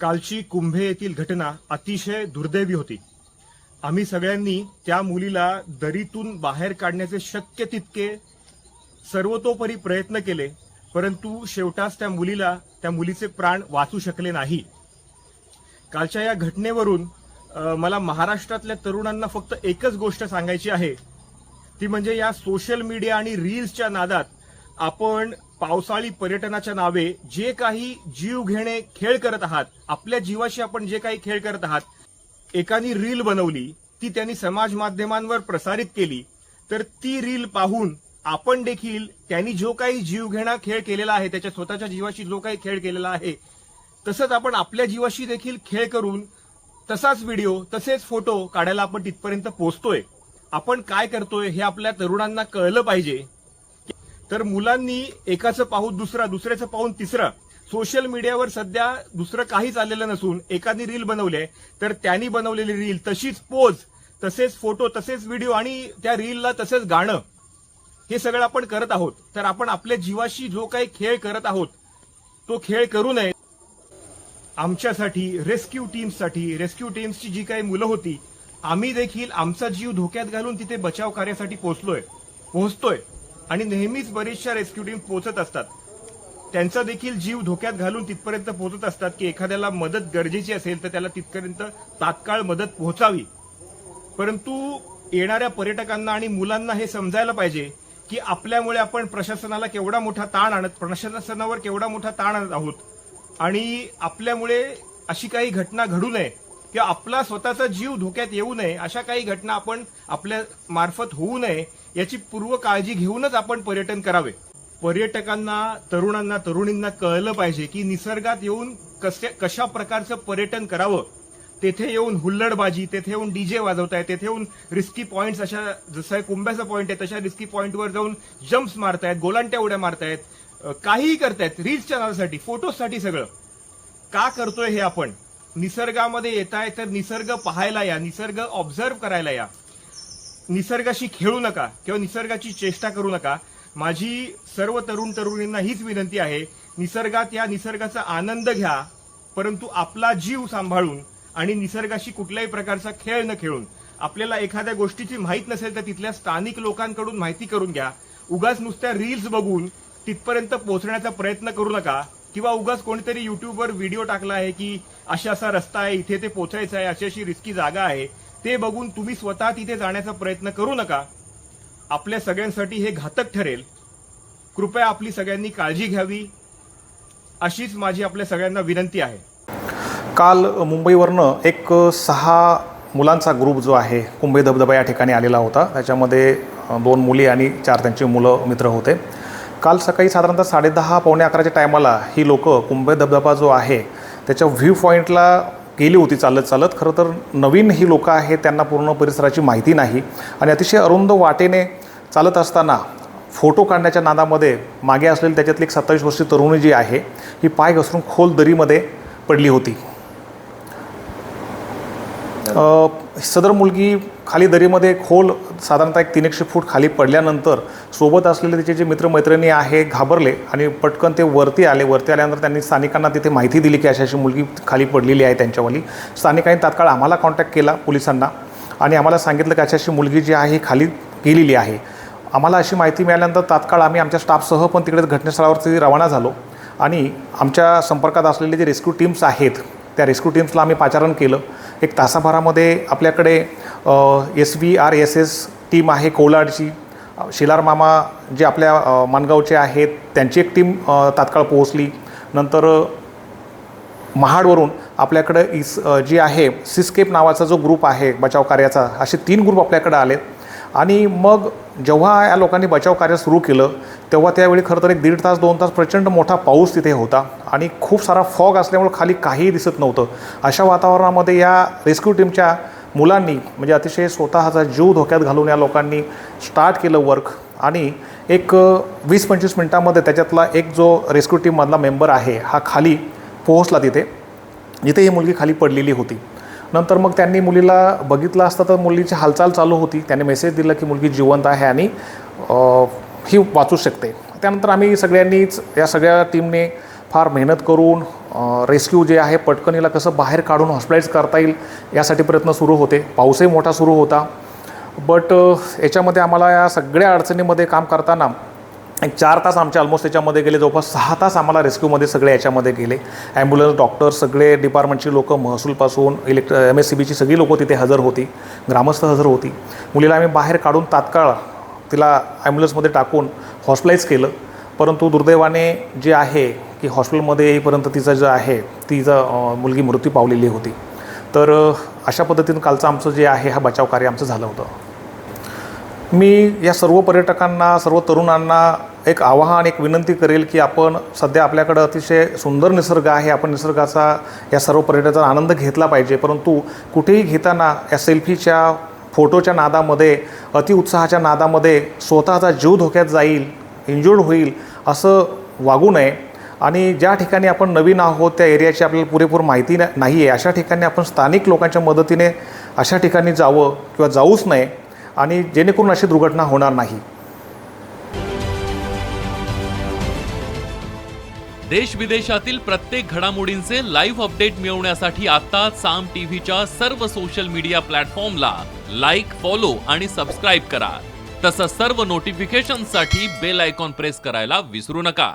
कालची कुंभे येथील घटना अतिशय दुर्दैवी होती। आम्ही सगळ्यांनी त्या मुलीला दरीतून बाहेर काढण्याचे शक्य तितके सर्वतोपरी प्रयत्न केले, परंतु शेवटास त्या मुलीचे प्राण वाचू शकले नाही। कालच्या या घटनेवरून मला महाराष्ट्रातल्या तरुणांना फक्त एकच गोष्ट सांगायची आहे, ती म्हणजे या सोशल मीडिया आणि रील्सच्या नादात आपण पावसाळी पर्यटनाच्या नावे जे काही जीव घेणे खेळ करत आहात, आपल्या जीवाशी आपण जे काही खेळ करत आहात, एकानी रील बनवली, ती त्यांनी समाज माध्यमांवर प्रसारित केली, तर ती रील पाहून आपण देखील त्यांनी जो काही जीवघेणा खेळ केलेला आहे, त्याच्या स्वतःच्या जीवाशी जो काही खेळ केलेला आहे, तसंच आपण आपल्या जीवाशी देखील खेळ करून तसाच व्हिडिओ, तसेच फोटो काढायला आपण तिथपर्यंत पोहोचतोय। आपण काय करतोय हे आपल्या तरुणांना कळलं पाहिजे। तर मुलांनी एकाचं पाहून दुसरा, दुसऱ्याचं पाहून तिसरा, सोशल मीडियावर सध्या दुसरं काहीच आलेलं नसून एकाने रील बनवले तर त्यांनी बनवलेली रील, तशीच पोज, तसेच फोटो, तसेच व्हिडिओ आणि त्या रीलला तसेच गाणं, हे सगळं आपण करत आहोत। तर आपण आपल्या जीवाशी जो काही खेळ करत आहोत तो खेळ करू नये। आमच्यासाठी रेस्क्यू टीम्सची जी काही मुलं होती, आम्ही देखील आमचा जीव धोक्यात घालून तिथे बचाव कार्यासाठी पोहोचतोय आणि नेहमीच बरेचशा रेस्क्यू टीम पोहोचत असतात, त्यांचा देखील जीव धोक्यात घालून तिथपर्यंत पोहोचत असतात की एखाद्याला मदत गरजेची असेल तर त्याला तिथपर्यंत तात्काळ मदत पोहोचावी। परंतु येणाऱ्या पर्यटकांना आणि मुलांना हे समजायला पाहिजे की आपल्यामुळे आपण प्रशासनावर केवढा मोठा ताण आणत आहोत आणि आपल्यामुळे अशी काही घटना घडू नये किंवा आपला स्वतःचा जीव धोक्यात येऊ नये, अशा काही घटना आपण आपल्या मार्फत होऊ नये याची पूर्व काळजी घेऊनच आपण पर्यटन करावे। पर्यटकांना, तरुणांना, तरुणींना कळलं पाहिजे की निसर्गात येऊन कशा प्रकारचं पर्यटन करावं। तेथे येऊन हुल्लडबाजी, तेथे येऊन डीजे वाजवतायत, तेथे येऊन रिस्की पॉइंट्स, अशा जसं कुंभ्याचा पॉइंट आहे तशा रिस्की पॉइंटवर जाऊन जम्प्स मारतायत, गोलांट्या उड्या मारतायत, काहीही करतायत रील्सच्या नादासाठी, फोटोसाठी। सगळं का करतोय हे आपण? निसर्गामध्ये येताय तर निसर्ग पाहायला या, निसर्ग ऑब्झर्व्ह करायला या, निसर्गाशी खेळू नका किंवा निसर्गाची चेष्टा करू नका। माझी सर्व तरुण तरुणींना हीच विनंती आहे, निसर्गात या, निसर्गाचा आनंद घ्या, परंतु आपला जीव सांभाळून आणि निसर्गाशी कुठल्याही प्रकारचा खेळ न खेळून। आपल्याला एखाद्या गोष्टीची माहित नसेल तर तिथल्या स्थानिक लोकांकडून माहिती करून घ्या। उगाच नुसत्या रील्स बघून तिथपर्यंत पोहोचण्याचा प्रयत्न करू नका, किंवा उगाच कोणीतरी युट्यूबवर व्हिडिओ टाकला आहे की असा रस्ता आहे, इथे ते पोहोचायचं आहे, अशी रिस्की जागा आहे, ते बघून तुम्ही स्वतः तिथे जाण्याचा प्रयत्न करू नका। आपल्या सगळ्यांसाठी हे घातक ठरेल। कृपया आपली सगळ्यांनी काळजी घ्यावी, अशीच माझी आपल्या सगळ्यांना विनंती आहे। काल मुंबईवरनं एक 6 मुलांचा ग्रुप जो आहे कुंभे धबधबा या ठिकाणी आलेला होता। त्याच्यामध्ये 2 मुली आणि 4 त्यांचे मुलं मित्र होते। काल सकाळी साधारणतः 10:30 पावणे 11च्या टायमाला ही लोकं कुंभे धबधबा जो आहे त्याच्या व्ह्यू पॉईंटला गेली होती चालत। खरं तर नवीन ही लोकं आहेत, त्यांना पूर्ण परिसराची माहिती नाही आणि अतिशय अरुंद वाटेने चालत असताना फोटो काढण्याच्या नादामध्ये मागे असलेली त्याच्यातली एक 27 वर्षीय तरुणी जी आहे ही पाय घसरून खोल दरीमध्ये पडली होती। सदर मुलगी खाली दरीमध्ये खोल साधारणतः 300 फूट खाली पडल्यानंतर सोबत असलेले तिचे जे मित्रमैत्रिणी आहे घाबरले आणि पटकन ते वरती आल्यानंतर त्यांनी स्थानिकांना तिथे माहिती दिली की अशी मुलगी खाली पडलेली आहे त्यांच्यावाली। स्थानिकांनी तात्काळ आम्हाला कॉन्टॅक्ट केला, पोलिसांना, आणि आम्हाला सांगितलं की अशी मुलगी जी आहे खाली गेलेली आहे। आम्हाला अशी माहिती मिळाल्यानंतर तात्काळ आम्ही आमच्या स्टाफसह पण तिकडे घटनास्थळावरती रवाना झालो आणि आमच्या संपर्कात असलेले जे रेस्क्यू टीम्स आहेत त्या रेस्क्यू टीम्सला आम्ही पाचारण केलं। एक तासाभरामध्ये आपल्याकडे SVRSS टीम आहे कोलाडची, शिलार मामा जे आपल्या माणगावचे आहेत त्यांची एक टीम तात्काळ पोहोचली। नंतर महाडवरून आपल्याकडे जी आहे सीस्केप नावाचा जो ग्रुप आहे बचाव कार्याचा, असे 3 ग्रुप आपल्याकडे आले। आणि मग जेव्हा या लोकांनी बचाव कार्य सुरू केलं तेव्हा त्यावेळी खरं तर 1.5 तास 2 तास प्रचंड मोठा पाऊस तिथे होता आणि खूप सारा फॉग असल्यामुळे खाली काहीही दिसत नव्हतं। अशा वातावरणामध्ये या रेस्क्यू टीमच्या मुलांनी म्हणजे अतिशय स्वतःचा जीव धोक्यात घालून या लोकांनी स्टार्ट केलं वर्क आणि एक 20-25 मिनिटांमध्ये त्याच्यातला एक जो रेस्क्यू टीममधला मेंबर आहे हा खाली पोहोचला तिथे, जिथे ही मुलगी खाली पडलेली होती। नंतर मग त्यांनी मुलीला बघितलं असता तर मुलीची हालचाल चालू होती। त्याने मेसेज दिला की मुलगी जिवंत आहे आणि ही वाचू शकते। त्यानंतर आम्ही सगळ्यांनीच या सगळ्या टीमने फार मेहनत करून रेस्क्यू जे आहे पटकन हिला कसं बाहेर काढून हॉस्पिटलाइज करता येईल यासाठी प्रयत्न सुरू होते. पाऊसही मोठा सुरू होता. बट याच्यामध्ये आम्हाला या सगळ्या अडचणीमध्ये काम करताना एक 4 तास आमचे ऑलमोस्ट याच्यामध्ये गेले. जवळपास 6 तास आम्हाला रेस्क्यूमध्ये सगळे याच्यामध्ये गेले. ॲम्ब्युलन्स, डॉक्टर, सगळे डिपार्टमेंटची लोकं, महसूलपासून MSCBची सगळी लोकं तिथे हजर होती. ग्रामस्थ हजर होती. मुलीला आम्ही बाहेर काढून तात्काळ तिला ॲम्ब्युलन्समध्ये टाकून हॉस्पिटलाइज केलं. परंतु दुर्दैवाने जे आहे की हॉस्पिटलमध्ये येईपर्यंत तिचं जे आहे मुलगी मृत्यू पावलेली होती. तर अशा पद्धतीनं कालचं आमचं जे आहे हा बचाव कार्य आमचं झालं होतं. मी या सर्व पर्यटकांना, सर्व तरुणांना एक आवाहन, एक विनंती करेल की आपण सध्या आपल्याकडं अतिशय सुंदर निसर्ग आहे. आपण निसर्गाचा या सर्व पर्यटनाचा आनंद घेतला पाहिजे. परंतु कुठेही घेताना या सेल्फीच्या, फोटोच्या नादामध्ये, अतिउत्साहाच्या नादामध्ये स्वतःचा जीव धोक्यात जाईल, इंज्युर्ड होईल असं वागू नये. आणि ज्या ठिकाणी आपण नवीन आहोत त्या एरियाची आपल्याला पुरेपूर माहिती नाही आहे, अशा ठिकाणी आपण स्थानिक लोकांच्या मदतीने अशा ठिकाणी जावं किंवा जाऊच नये, आणि जेणेकरून अशी दुर्घटना होणार नाही. देश विदेशातील प्रत्येक घडामोडींचे लाईव्ह अपडेट मिळवण्यासाठी आता साम टीव्हीच्या सर्व सोशल मीडिया प्लॅटफॉर्मला लाईक, फॉलो आणि सबस्क्राईब करा. तसंच सर्व नोटिफिकेशनसाठी बेल आयकॉन प्रेस करायला विसरू नका.